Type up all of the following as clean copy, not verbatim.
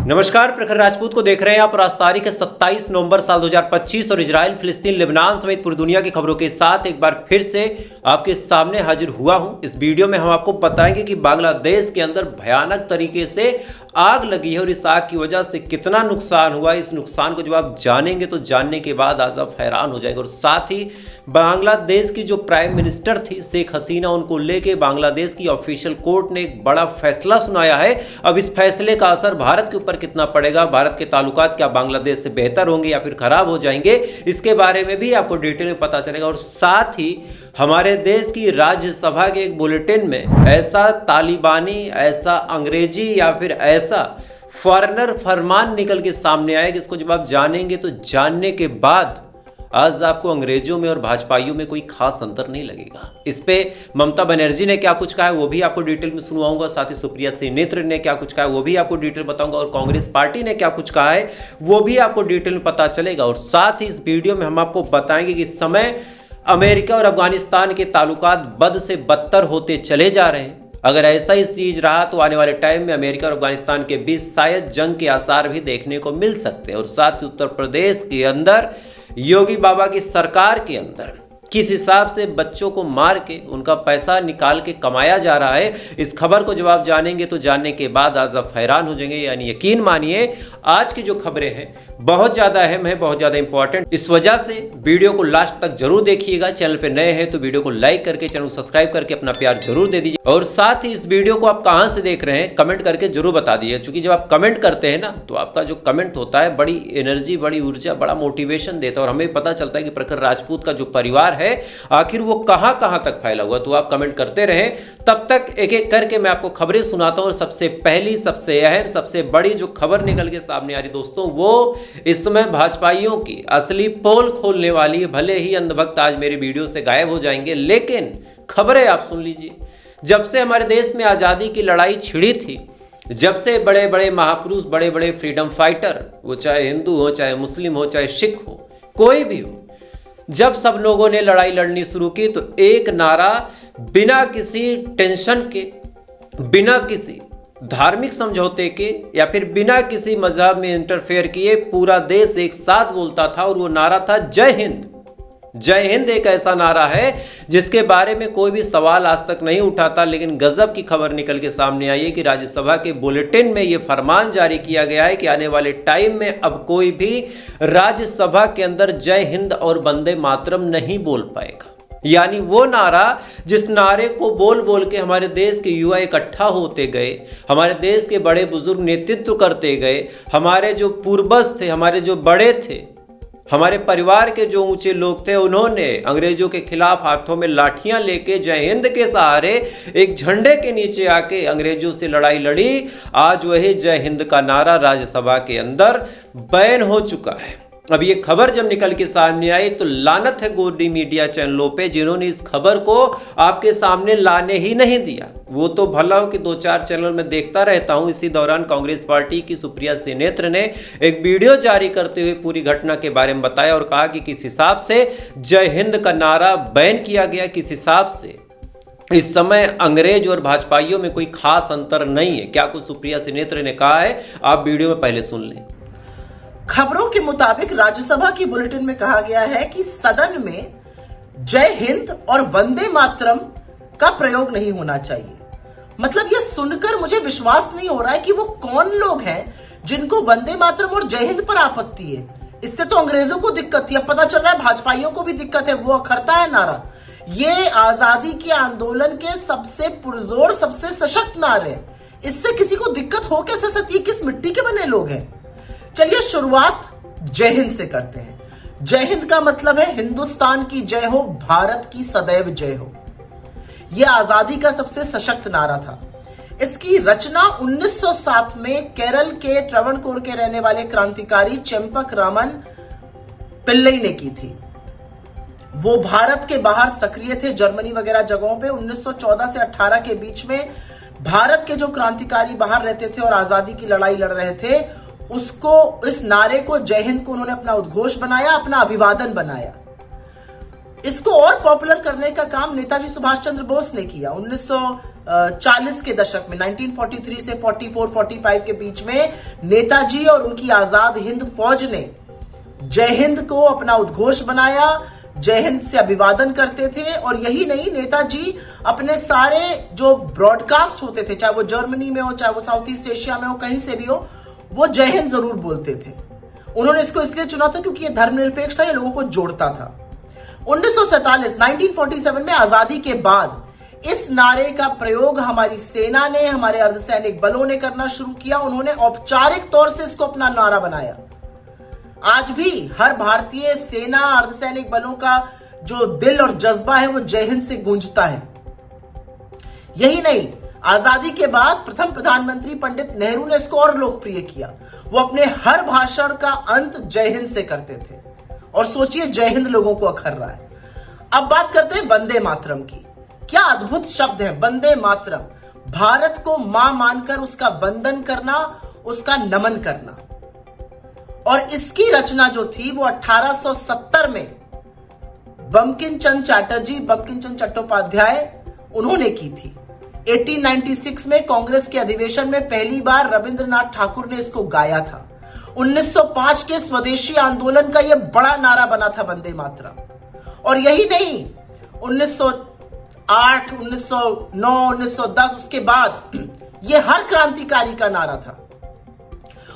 नमस्कार, प्रखर राजपूत को देख रहे हैं आप और आज तारीख है 27 नवंबर साल 2025 और इजराइल, फिलिस्तीन, लेबनान समेत पूरी दुनिया की खबरों के साथ एक बार फिर से आपके सामने हाजिर हुआ हूं। इस वीडियो में हम आपको बताएंगे कि बांग्लादेश के अंदर भयानक तरीके से आग लगी है और इस आग की वजह से कितना नुकसान हुआ। इस नुकसान को जब आप जानेंगे तो जानने के बाद आज आप हैरान हो जाएंगे। और साथ ही बांग्लादेश की जो प्राइम मिनिस्टर थी शेख हसीना, उनको लेके बांग्लादेश की ऑफिशियल कोर्ट ने एक बड़ा फैसला सुनाया है। अब इस फैसले का असर भारत के ऊपर कितना पड़ेगा, भारत के ताल्लुकात क्या बांग्लादेश से बेहतर होंगे या फिर खराब हो जाएंगे, इसके बारे में भी आपको डिटेल में पता चलेगा। और साथ ही हमारे देश की राज्यसभा के एक बुलेटिन में ऐसा तालिबानी, ऐसा अंग्रेजी या फिर ऐसा फॉरेनर फरमान निकल के सामने आएगा, इसको जब आप जानेंगे तो जानने के बाद आज आपको अंग्रेजों में और भाजपाइयों में कोई खास अंतर नहीं लगेगा। इस पे ममता बनर्जी ने क्या कुछ कहा है वो भी आपको डिटेल में सुनवाऊंगा। साथ ही सुप्रिया सेनेत्र ने क्या कुछ कहा है वो भी आपको डिटेल बताऊंगा और कांग्रेस पार्टी ने क्या कुछ कहा है वो भी आपको डिटेल में पता चलेगा। और साथ ही इस वीडियो में हम आपको बताएंगे कि इस समय अमेरिका और अफगानिस्तान के ताल्लुकात बद से बदतर होते चले जा रहे हैं। अगर ऐसा ही चीज रहा तो आने वाले टाइम में अमेरिका और अफगानिस्तान के बीच शायद जंग के आसार भी देखने को मिल सकते हैं। और साथ ही उत्तर प्रदेश के अंदर योगी बाबा की सरकार के अंदर किस हिसाब से बच्चों को मार के उनका पैसा निकाल के कमाया जा रहा है, इस खबर को जब आप जानेंगे तो जानने के बाद आज आप हैरान हो जाएंगे। यानी यकीन मानिए आज की जो खबरें हैं बहुत ज़्यादा अहम है, बहुत ज़्यादा इंपॉर्टेंट। इस वजह से वीडियो को लास्ट तक जरूर देखिएगा। चैनल पे नए हैं तो वीडियो को लाइक करके चैनल को सब्सक्राइब करके अपना प्यार जरूर दे दीजिए। और साथ ही इस वीडियो को आप कहाँ से देख रहे हैं कमेंट करके जरूर बता दीजिए, क्योंकि जब आप कमेंट करते हैं ना तो आपका जो कमेंट होता है बड़ी एनर्जी, बड़ी ऊर्जा, बड़ा मोटिवेशन देता है और हमें पता चलता है कि प्रखर राजपूत का जो परिवार है आखिर वो कहां कहां तक फैला हुआ। तो आप कमेंट करते रहें, तब तक एक एक करके मैं आपको खबरें सुनाता हूं। और सबसे पहली, सबसे अहम, सबसे बड़ी जो खबर निकल के सामने आ रही दोस्तों, वो इस समय भाजपाइयों की असली पोल खोलने वाली है। भले ही अंधभक्त आज मेरी वीडियो से गायब हो जाएंगे, लेकिन खबरें आप सुन लीजिए। जब से हमारे देश में आजादी की लड़ाई छिड़ी थी, जब से बड़े बड़े महापुरुष, बड़े बड़े फ्रीडम फाइटर, वो चाहे हिंदू हो, चाहे मुस्लिम हो, चाहे सिख हो, कोई भी हो, जब सब लोगों ने लड़ाई लड़नी शुरू की तो एक नारा बिना किसी टेंशन के, बिना किसी धार्मिक समझौते के या फिर बिना किसी मजहब में इंटरफेयर किए पूरा देश एक साथ बोलता था और वो नारा था जय हिंद। जय हिंद एक ऐसा नारा है जिसके बारे में कोई भी सवाल आज तक नहीं उठाता, लेकिन गजब की खबर निकल के सामने आई है कि राज्यसभा के बुलेटिन में यह फरमान जारी किया गया है कि आने वाले टाइम में अब कोई भी राज्यसभा के अंदर जय हिंद और वंदे मातरम नहीं बोल पाएगा। यानी वो नारा जिस नारे को बोल बोल के हमारे देश के युवा इकट्ठा होते गए, हमारे देश के बड़े बुजुर्ग नेतृत्व करते गए, हमारे जो पूर्वज थे, हमारे जो बड़े थे, हमारे परिवार के जो ऊंचे लोग थे, उन्होंने अंग्रेजों के खिलाफ हाथों में लाठियां लेके जय हिंद के सहारे एक झंडे के नीचे आके अंग्रेजों से लड़ाई लड़ी। आज वही जय हिंद का नारा राज्यसभा के अंदर बैन हो चुका है। अब ये खबर जब निकल के सामने आई तो लानत है गोदी मीडिया चैनलों पे जिन्होंने इस खबर को आपके सामने लाने ही नहीं दिया। वो तो भला हो कि 2-4 चैनल में देखता रहता हूं। इसी दौरान कांग्रेस पार्टी की सुप्रिया सेनेत्र ने एक वीडियो जारी करते हुए पूरी घटना के बारे में बताया और कहा कि किस हिसाब से जय हिंद का नारा बैन किया गया, किस हिसाब से इस समय अंग्रेज और भाजपाइयों में कोई खास अंतर नहीं है। क्या कुछ सुप्रिया सेनेत्र ने कहा है आप वीडियो में पहले सुन लें। खबरों के मुताबिक राज्यसभा की बुलेटिन में कहा गया है कि सदन में जय हिंद और वंदे मातरम का प्रयोग नहीं होना चाहिए। मतलब यह सुनकर मुझे विश्वास नहीं हो रहा है कि वो कौन लोग हैं जिनको वंदे मातरम और जय हिंद पर आपत्ति है। इससे तो अंग्रेजों को दिक्कत थी, अब पता चल रहा है भाजपाइयों को भी दिक्कत है। वो अखरता है नारा, ये आजादी के आंदोलन के सबसे पुरजोर, सबसे सशक्त नारे। इससे किसी को दिक्कत हो कैसे सकती है? किस मिट्टी के बने लोग हैं? चलिए शुरुआत जय हिंद से करते हैं। जय हिंद का मतलब है हिंदुस्तान की जय हो, भारत की सदैव जय हो। यह आजादी का सबसे सशक्त नारा था। इसकी रचना 1907 में केरल के ट्रवणकोर के रहने वाले क्रांतिकारी चेम्पक रामन पिल्लई ने की थी। वो भारत के बाहर सक्रिय थे, जर्मनी वगैरह जगहों पे। 1914 से 18 के बीच में भारत के जो क्रांतिकारी बाहर रहते थे और आजादी की लड़ाई लड़ रहे थे, उसको, इस नारे को, जय हिंद को उन्होंने अपना उद्घोष बनाया, अपना अभिवादन बनाया। इसको और पॉपुलर करने का काम नेताजी सुभाष चंद्र बोस ने किया। 40 के दशक में 1943 से 44-45 के बीच में नेताजी और उनकी आजाद हिंद फौज ने जय हिंद को अपना उद्घोष बनाया, जय हिंद से अभिवादन करते थे। और यही नहीं, नेताजी अपने सारे जो ब्रॉडकास्ट होते थे, चाहे वो जर्मनी में हो, चाहे वो साउथ ईस्ट एशिया में हो, कहीं से भी हो, वो जय हिंद जरूर बोलते थे। उन्होंने इसको इसलिए चुना था क्योंकि ये धर्मनिरपेक्ष था, ये लोगों को जोड़ता था। 1947 में आजादी के बाद इस नारे का प्रयोग हमारी सेना ने, हमारे अर्धसैनिक बलों ने करना शुरू किया। उन्होंने औपचारिक तौर से इसको अपना नारा बनाया। आज भी हर भारतीय सेना, अर्धसैनिक बलों का जो दिल और जज्बा है वो जय हिंद से गूंजता है। यही नहीं, आजादी के बाद प्रथम प्रधानमंत्री पंडित नेहरू ने इसको और लोकप्रिय किया। वो अपने हर भाषण का अंत जय हिंद से करते थे। और सोचिए, जय हिंद लोगों को अखर रहा है। अब बात करते हैं वंदे मातरम की। क्या अद्भुत शब्द है वंदे मातरम। भारत को मां मानकर उसका वंदन करना, उसका नमन करना। और इसकी रचना जो थी वो 1870 में बंकिम चंद्र चट्टोपाध्याय उन्होंने की थी। 1896 में कांग्रेस के अधिवेशन में पहली बार रविंद्रनाथ ठाकुर ने इसको गाया था। 1905 के स्वदेशी आंदोलन का यह बड़ा नारा बना था वंदे मातरम। और यही नहीं, 1908, 1909, 1910 उसके बाद यह हर क्रांतिकारी का नारा था।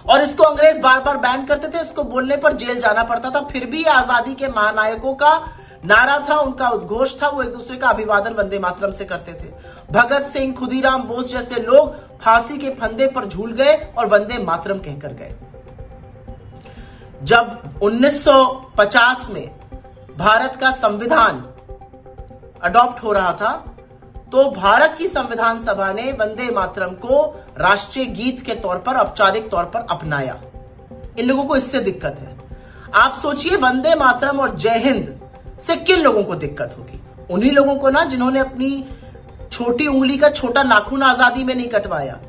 और इसको अंग्रेज बार बार बैन करते थे, इसको बोलने पर जेल जाना पड़ता था। फिर भी आजादी के महानायकों का नारा था, उनका उद्घोष था। वो एक दूसरे का अभिवादन वंदे मातरम से करते थे। भगत सिंह, खुदीराम बोस जैसे लोग फांसी के फंदे पर झूल गए और वंदे मातरम कहकर गए। जब 1950 में भारत का संविधान अडॉप्ट हो रहा था, तो भारत की संविधान सभा ने वंदे मातरम को राष्ट्रीय गीत के तौर पर, औपचारिक तौर पर अपनाया। इन लोगों को इससे दिक्कत है। आप सोचिए, वंदे मातरम और जय हिंद से किन लोगों को दिक्कत होगी? उन्हीं लोगों को ना जिन्होंने अपनी छोटी उंगली का छोटा नाखून आजादी में नहीं कटवाया,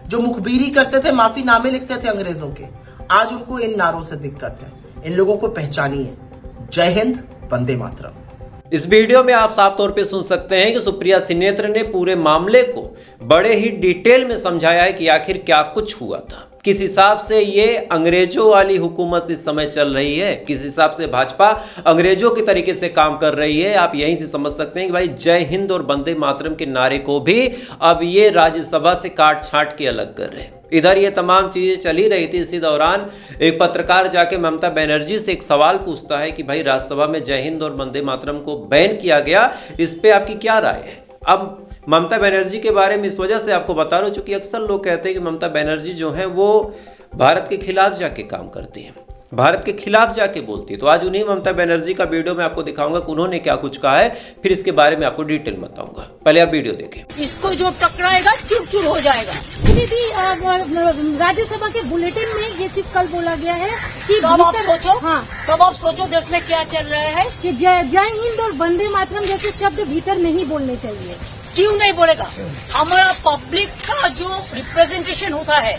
जो मुखबिरी करते थे, माफीनामे लिखते थे अंग्रेजों के। आज उनको इन नारों से दिक्कत है। इन लोगों को पहचानिए। जय हिंद, वंदे मातरम। इस वीडियो में आप साफ तौर पे सुन सकते हैं कि सुप्रिया सिनेत्र ने पूरे मामले को बड़े ही डिटेल में समझाया है कि आखिर क्या कुछ हुआ था। किस हिसाब से ये अंग्रेजों वाली हुकूमत इस समय चल रही है, किस हिसाब से भाजपा अंग्रेजों के तरीके से काम कर रही है। आप यहीं से समझ सकते हैं कि भाई जय हिंद और वंदे मातरम के नारे को भी अब ये राज्यसभा से काट छांट के अलग कर रहे हैं। इधर ये तमाम चीजें चल ही रही थी। इसी दौरान एक पत्रकार जाके ममता बनर्जी से एक सवाल पूछता है कि भाई राज्यसभा में जय हिंद और वंदे मातरम को बैन किया गया, इस पे आपकी क्या राय है। अब ममता बनर्जी के बारे में इस वजह से आपको बता रहा हूं, चूंकि अक्सर लोग कहते हैं कि ममता बनर्जी जो है वो भारत के खिलाफ जाके काम करती है, भारत के खिलाफ जाके बोलती है। तो आज उन्हीं ममता बनर्जी का वीडियो मैं आपको दिखाऊंगा कि उन्होंने क्या कुछ कहा है, फिर इसके बारे में आपको डिटेल बताऊंगा। पहले आप वीडियो देखें। इसको जो टकराएगा चुर चुर हो जाएगा। दीदी, राज्यसभा के बुलेटिन में ये चीज कल बोला गया है कि तब आप सोचो, हाँ, तब आप सोचो देश में क्या चल रहा है कि जय हिंद और वंदे मातरम जैसे शब्द भीतर नहीं बोलने चाहिए। क्यों नहीं बोलेगा? हमारा पब्लिक का जो रिप्रेजेंटेशन होता है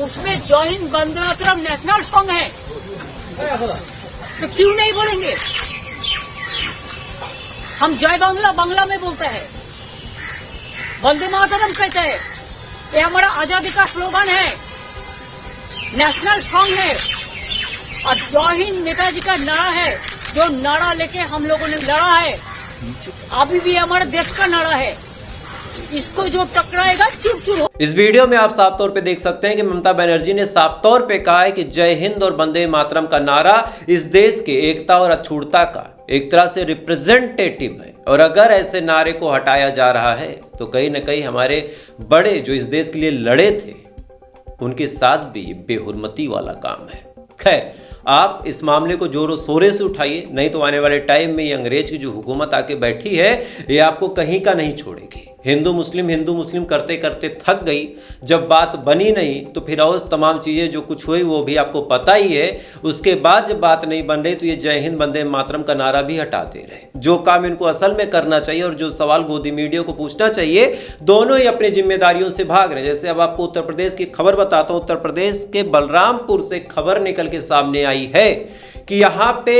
उसमें जय हिंद वंदे मातरम नेशनल सॉन्ग है, तो क्यों नहीं बोलेंगे? हम जय बांग्ला बांग्ला में बोलते हैं, वंदे मातरम कहते हैं। ये हमारा आजादी का स्लोगन है, नेशनल सॉन्ग है। और जय हिंद नेताजी का नारा है, जो नारा लेके हम लोगों ने लड़ा है, अभी भी हमारे देश का नारा है। इसको जो टकराएगा चुर चुर हो। इस वीडियो में आप साफ तौर पे देख सकते हैं कि ममता बनर्जी ने साफ तौर पे कहा है कि जय हिंद और वंदे मातरम का नारा इस देश के एकता और अछूतता का एक तरह से रिप्रेजेंटेटिव है। और अगर ऐसे नारे को हटाया जा रहा है तो कहीं ना कहीं हमारे बड़े जो इस देश के लिए लड़े थे उनके साथ भी बेहुरमती वाला काम है। खैर, आप इस मामले को जोरों शोरों से उठाइए, नहीं तो आने वाले टाइम में ये अंग्रेज की जो हुकूमत आके बैठी है ये आपको कहीं का नहीं छोड़ेगी। हिंदू मुस्लिम करते करते थक गई। जब बात बनी नहीं तो फिर और तमाम चीज़ें जो कुछ हुई वो भी आपको पता ही है। उसके बाद जब बात नहीं बन रही तो ये जय हिंद वंदे मातरम का नारा भी हटा दे रहे। जो काम इनको असल में करना चाहिए और जो सवाल गोदी मीडिया को पूछना चाहिए, दोनों ही अपनी जिम्मेदारियों से भाग रहे हैं। जैसे अब आपको उत्तर प्रदेश की खबर बताता हूँ। उत्तर प्रदेश के बलरामपुर से खबर निकल के सामने आई है कि यहाँ पे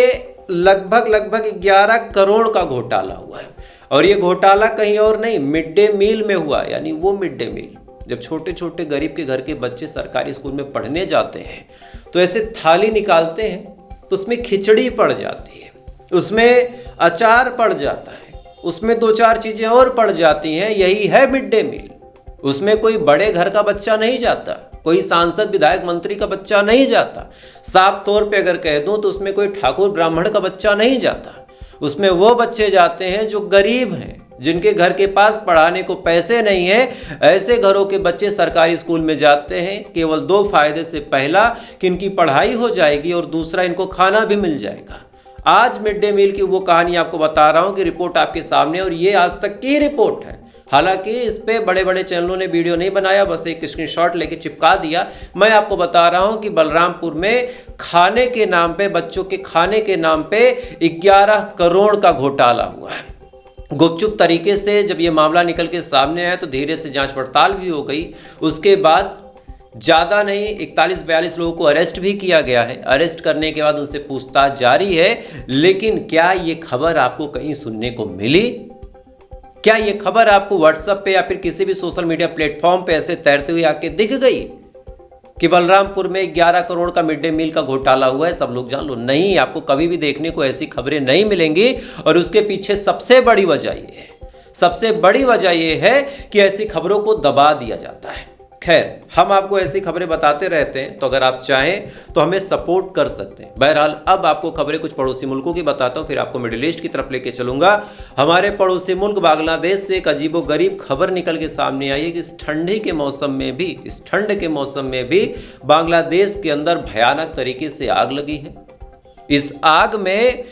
लगभग 11 करोड़ का घोटाला हुआ है। और ये घोटाला कहीं और नहीं, मिड डे मील में हुआ। यानी वो मिड डे मील जब छोटे छोटे गरीब के घर के बच्चे सरकारी स्कूल में पढ़ने जाते हैं तो ऐसे थाली निकालते हैं तो उसमें खिचड़ी पड़ जाती है, उसमें अचार पड़ जाता है, उसमें 2-4 चीजें और पड़ जाती हैं। यही है मिड डे मील। उसमें कोई बड़े घर का बच्चा नहीं जाता, कोई सांसद विधायक मंत्री का बच्चा नहीं जाता, साफ तौर पे अगर कह दूं तो उसमें कोई ठाकुर ब्राह्मण का बच्चा नहीं जाता। उसमें वो बच्चे जाते हैं जो गरीब हैं, जिनके घर के पास पढ़ाने को पैसे नहीं है। ऐसे घरों के बच्चे सरकारी स्कूल में जाते हैं केवल 2 फायदे से, पहला कि इनकी पढ़ाई हो जाएगी और दूसरा इनको खाना भी मिल जाएगा। आज मिड डे मील की वो कहानी आपको बता रहा हूं कि रिपोर्ट आपके सामने, और ये आज तक की रिपोर्ट है। हालांकि इस पे बड़े बड़े चैनलों ने वीडियो नहीं बनाया, बस एक स्क्रीनशॉट लेके चिपका दिया। मैं आपको बता रहा हूं कि बलरामपुर में खाने के नाम पे, बच्चों के खाने के नाम पे 11 करोड़ का घोटाला हुआ है। गुपचुप तरीके से जब ये मामला निकल के सामने आया तो धीरे से जांच पड़ताल भी हो गई। उसके बाद ज़्यादा नहीं 41-42 लोगों को अरेस्ट भी किया गया है। अरेस्ट करने के बाद उनसे पूछताछ जारी है। लेकिन क्या ये खबर आपको कहीं सुनने को मिली? क्या ये खबर आपको व्हाट्सएप पे या फिर किसी भी सोशल मीडिया प्लेटफॉर्म पे ऐसे तैरते हुए आके दिख गई कि बलरामपुर में 11 करोड़ का मिड डे मील का घोटाला हुआ है, सब लोग जान लो? नहीं, आपको कभी भी देखने को ऐसी खबरें नहीं मिलेंगी। और उसके पीछे सबसे बड़ी वजह ये है, सबसे बड़ी वजह ये है कि ऐसी खबरों को दबा दिया जाता है। खैर, हम आपको ऐसी खबरें बताते रहते हैं, तो अगर आप चाहें तो हमें सपोर्ट कर सकते हैं। बहरहाल अब आपको खबरें कुछ पड़ोसी मुल्कों की बताता हूं, फिर आपको मिडिल ईस्ट की तरफ लेके चलूंगा। हमारे पड़ोसी मुल्क बांग्लादेश से एक अजीबोगरीब खबर निकल के सामने आई है कि इस ठंड के मौसम में भी बांग्लादेश के अंदर भयानक तरीके से आग लगी है। इस आग में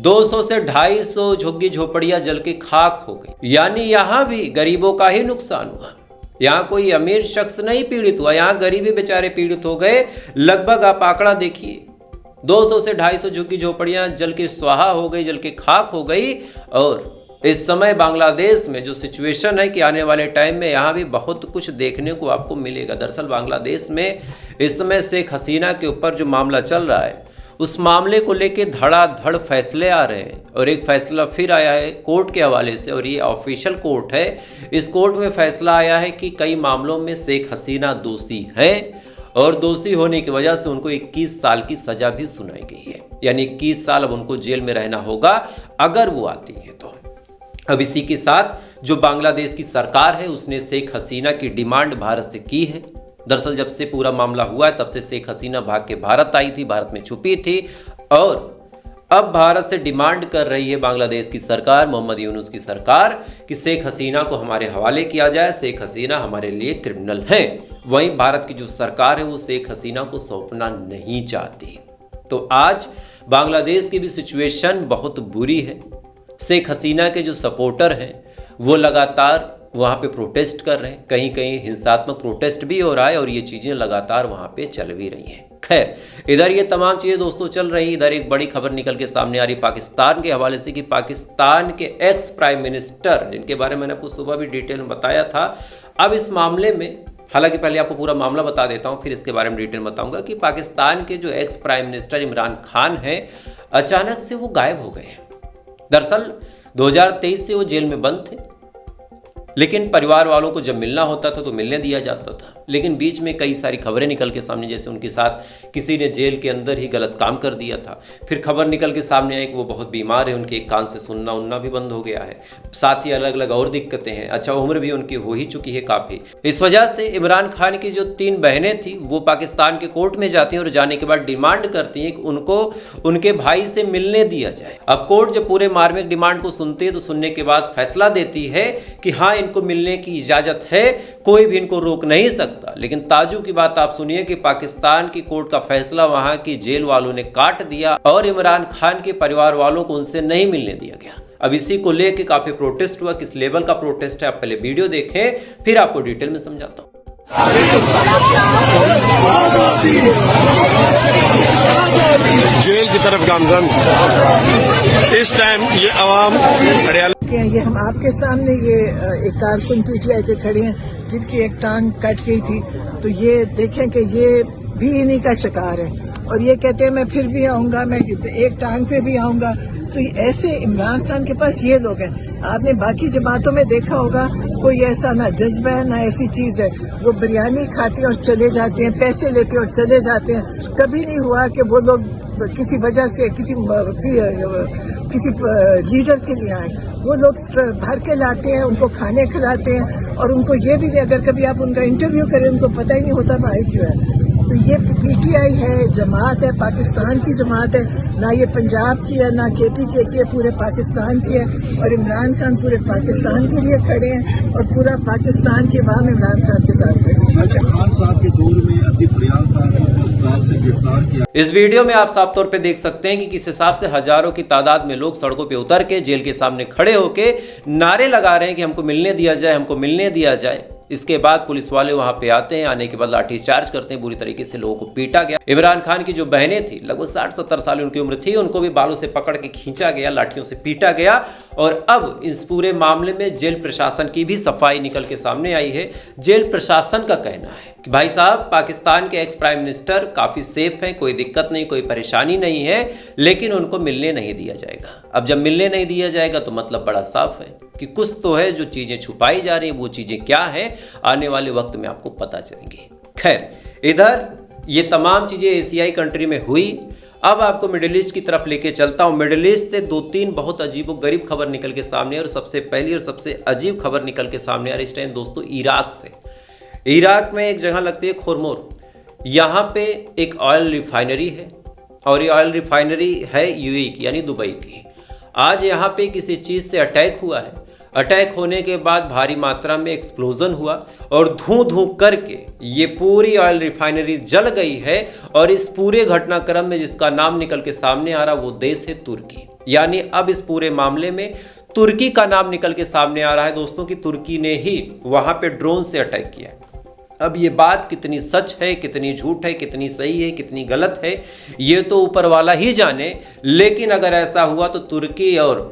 200 से 250 झुग्गी झोपड़ियां जल के खाक हो गई। यानी यहां भी गरीबों का ही नुकसान हुआ। यहाँ कोई अमीर शख्स नहीं पीड़ित हुआ, यहाँ गरीबी बेचारे पीड़ित हो गए। लगभग आप आंकड़ा देखिए, 200 से 250 झुग्गी झोपड़ियां जल के स्वाहा हो गई, जल के खाक हो गई। और इस समय बांग्लादेश में जो सिचुएशन है कि आने वाले टाइम में यहाँ भी बहुत कुछ देखने को आपको मिलेगा। दरअसल बांग्लादेश में इस समय शेख हसीना के ऊपर जो मामला चल रहा है, उस मामले को लेके धड़ाधड़ फैसले आ रहे हैं। और एक फैसला फिर आया है कोर्ट के हवाले से, और ये ऑफिशियल कोर्ट है। इस कोर्ट में फैसला आया है कि कई मामलों में शेख हसीना दोषी हैं, और दोषी होने की वजह से उनको 21 साल की सजा भी सुनाई गई है। यानी 21 साल अब उनको जेल में रहना होगा अगर वो आती है तो। अब इसी के साथ जो बांग्लादेश की सरकार है उसने शेख हसीना की डिमांड भारत से की है। दरअसल जब से पूरा मामला हुआ है तब से शेख हसीना भाग के भारत आई थी, भारत में छुपी थी, और अब भारत से डिमांड कर रही है बांग्लादेश की सरकार, मोहम्मद यूनुस की सरकार, कि शेख हसीना को हमारे हवाले किया जाए। शेख हसीना हमारे लिए क्रिमिनल हैं। वहीं भारत की जो सरकार है वो शेख हसीना को सौंपना नहीं चाहती। तो आज बांग्लादेश की भी सिचुएशन बहुत बुरी है। शेख हसीना के जो सपोर्टर हैं वो लगातार वहाँ पे प्रोटेस्ट कर रहे हैं, कहीं कहीं हिंसात्मक प्रोटेस्ट भी हो रहा है, और ये चीज़ें लगातार वहाँ पे चल भी रही हैं। खैर, इधर ये तमाम चीज़ें दोस्तों चल रही। इधर एक बड़ी खबर निकल के सामने आ रही पाकिस्तान के हवाले से कि पाकिस्तान के एक्स प्राइम मिनिस्टर, जिनके बारे में मैंने आपको सुबह भी डिटेल में बताया था, अब इस मामले में, हालांकि पहले आपको पूरा मामला बता देता हूं, फिर इसके बारे में डिटेल बताऊंगा, कि पाकिस्तान के जो ex prime minister Imran Khan हैं, अचानक से वो गायब हो गए हैं। दरअसल 2023 से वो जेल में बंद थे, लेकिन परिवार वालों को जब मिलना होता था तो मिलने दिया जाता था। लेकिन बीच में कई सारी खबरें निकल के सामने, जैसे उनके साथ किसी ने जेल के अंदर ही गलत काम कर दिया था। फिर खबर निकल के सामने आई कि वो बहुत बीमार है, उनके एक कान से सुनना उनना भी बंद हो गया है, साथ ही अलग अलग और दिक्कतें हैं। अच्छा, उम्र भी उनकी हो ही चुकी है काफ़ी। इस वजह से इमरान खान की जो 3 बहनें थी वो पाकिस्तान के कोर्ट में जाती हैं और जाने के बाद डिमांड करती हैं कि उनको उनके भाई से मिलने दिया जाए। अब कोर्ट जब पूरे मार्मिक डिमांड को सुनती है तो सुनने के बाद फैसला देती है कि हाँ, इनको मिलने की इजाज़त है, कोई भी इनको रोक नहीं सकता। लेकिन ताजुब की बात आप सुनिए कि पाकिस्तान की कोर्ट का फैसला वहां की जेल वालों ने काट दिया और इमरान खान के परिवार वालों को उनसे नहीं मिलने दिया गया। अब इसी को लेकर काफी प्रोटेस्ट हुआ। किस लेवल का प्रोटेस्ट है आप पहले वीडियो देखें, फिर आपको डिटेल में समझाता हूं। जेल की तरफ गामजन इस टाइम ये आवाम ये हम आपके सामने ये एक कारकुन पीटीआई के खड़े हैं जिनकी एक टांग कट गई थी, तो ये देखें कि ये भी इन्हीं का शिकार है और ये कहते हैं मैं फिर भी आऊंगा, मैं एक टांग पे भी आऊंगा। तो ऐसे इमरान खान के पास ये लोग हैं। आपने बाकी जमातों में देखा होगा, कोई ऐसा ना जज्बा है ना ऐसी चीज है। वो बिरयानी खाते हैं और चले जाते हैं, पैसे लेते हैं और चले जाते हैं। कभी नहीं हुआ कि वो लोग किसी वजह से किसी लीडर के लिए आए। वो लोग भर के लाते हैं, उनको खाने खिलाते हैं और उनको ये भी, अगर कभी आप उनका इंटरव्यू करें उनको पता ही नहीं होता भाई क्यों है। तो ये पीटीआई है, जमात है, पाकिस्तान की जमात है, ना ये पंजाब की है ना केपीके की है, पूरे पाकिस्तान की है। और इमरान खान पूरे पाकिस्तान के लिए खड़े हैं और पूरा पाकिस्तान के अवाम इमरान खान के साथ खड़े हैं। अच्छा, खान साहब के दौर में अतीफ रियाज खान को अस्पताल से गिरफ्तार किया। इस वीडियो में आप साफ तौर पे देख सकते हैं कि किस हिसाब से हजारों की तादाद में लोग सड़कों पे उतर के जेल के सामने खड़े होके नारे लगा रहे हैं कि हमको मिलने दिया जाए, हमको मिलने दिया जाए। इसके बाद पुलिस वाले वहां पे आते हैं, आने के बाद लाठी चार्ज करते हैं, बुरी तरीके से लोगों को पीटा गया। इमरान खान की जो बहनें थी, लगभग 60-70 साल उनकी उम्र थी, उनको भी बालों से पकड़ के खींचा गया, लाठियों से पीटा गया। और अब इस पूरे मामले में जेल प्रशासन की भी सफाई निकल के सामने आई है। जेल प्रशासन का कहना है कि भाई साहब, पाकिस्तान के एक्स प्राइम मिनिस्टर काफी सेफ हैं, कोई दिक्कत नहीं, कोई परेशानी नहीं है, लेकिन उनको मिलने नहीं दिया जाएगा। अब जब मिलने नहीं दिया जाएगा तो मतलब बड़ा साफ है कि कुछ तो है, जो चीजें छुपाई जा रही हैं वो चीजें क्या है, आने वाले वक्त में आपको पता चलेंगी। खैर, इधर ये तमाम चीजें एशियाई कंट्री में हुई। अब आपको मिडिल ईस्ट की तरफ लेके चलता हूं। मिडिल ईस्ट से 2-3 बहुत अजीब व गरीब खबर निकल के सामने, और सबसे पहली और सबसे अजीब खबर निकल के सामने आ रही इस टाइम दोस्तों इराक से। इराक में एक जगह लगती है खुरमुर, यहाँ पे एक ऑयल रिफाइनरी है और ये ऑयल रिफाइनरी है यूएई की, यानी दुबई की। आज यहाँ पे किसी चीज़ से अटैक हुआ है। अटैक होने के बाद भारी मात्रा में एक्सप्लोजन हुआ और धूं धूं करके ये पूरी ऑयल रिफाइनरी जल गई है। और इस पूरे घटनाक्रम में जिसका नाम निकल के सामने आ रहा वो देश है तुर्की। यानी अब इस पूरे मामले में तुर्की का नाम निकल के सामने आ रहा है दोस्तों कि तुर्की ने ही वहां पे ड्रोन से अटैक किया है। अब ये बात कितनी सच है, कितनी झूठ है, कितनी सही है, कितनी गलत है, ये तो ऊपर वाला ही जाने। लेकिन अगर ऐसा हुआ तो तुर्की और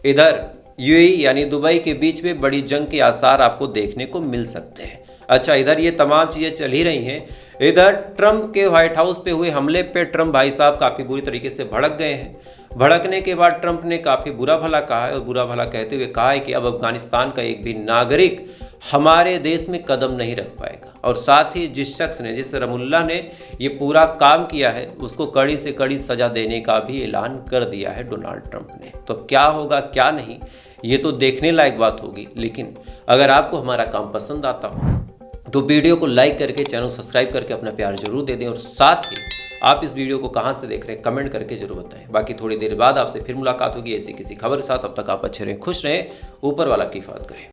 इधर यूएई यानी दुबई के बीच में बड़ी जंग के आसार आपको देखने को मिल सकते हैं। अच्छा, इधर ये तमाम चीज़ें चल ही रही हैं। इधर ट्रंप के व्हाइट हाउस पे हुए हमले पे ट्रंप भाई साहब काफ़ी बुरी तरीके से भड़क गए हैं। भड़कने के बाद ट्रंप ने काफ़ी बुरा भला कहा है, और बुरा भला कहते हुए कहा है कि अब अफगानिस्तान का एक भी नागरिक हमारे देश में कदम नहीं रख पाएगा। और साथ ही जिस शख्स ने, जिस रमुल्ला ने ये पूरा काम किया है, उसको कड़ी से कड़ी सज़ा देने का भी ऐलान कर दिया है डोनाल्ड ट्रंप ने। तो क्या होगा क्या नहीं, ये तो देखने लायक बात होगी। लेकिन अगर आपको हमारा काम पसंद आता हो तो वीडियो को लाइक करके, चैनल सब्सक्राइब करके अपना प्यार जरूर दे दें। और साथ ही आप इस वीडियो को कहां से देख रहे हैं कमेंट करके जरूर बताएं। बाकी थोड़ी देर बाद आपसे फिर मुलाकात होगी ऐसी किसी खबर के साथ। अब तक आप अच्छे रहें, खुश रहें, ऊपर वाला की हिफाजत करें।